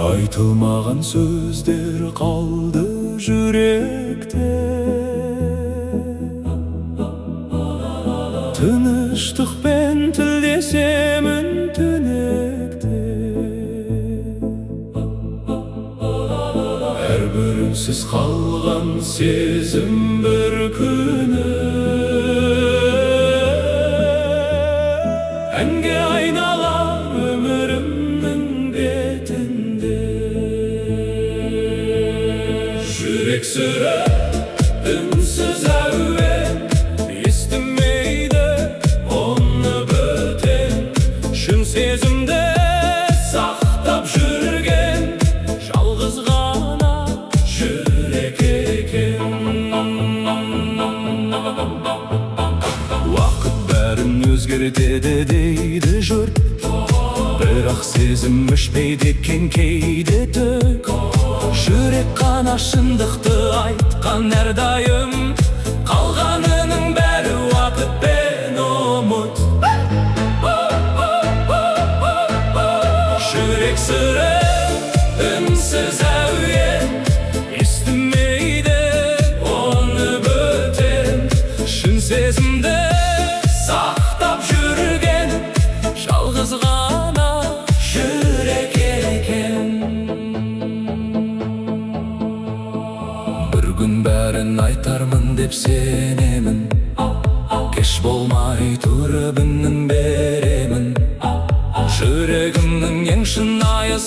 Айтылмаған сөздер қалды жүректе, тыныштықпен тілдесемін түнекте. Әрбір үнсіз қалған сезім бір күні әнге айналар өмірімнің бетінде. Жүрек сыры үнсіз әуен, естімейді оны бөтен. Шын сезімді сақтап жүрген жалғыз ғана жүрек екен. Уақыт бәрін өзгертеді дейді жұрт, бірақ сезім өшпейді екен кейде түк. Жүрек қана шындықты айтқан әрдайым, қалғанының бәрі уақыт пен ұмыт. Жүрек сыры үнсіз әуен, естімейді оны бөтен. Шын сезімді сақтап жүрген жалғыз ғана жүрек екен. Бір күн бәрін айтармын деп сенемін, кеш болмай түрібінің беремін. Жүрегімнің ең шынайы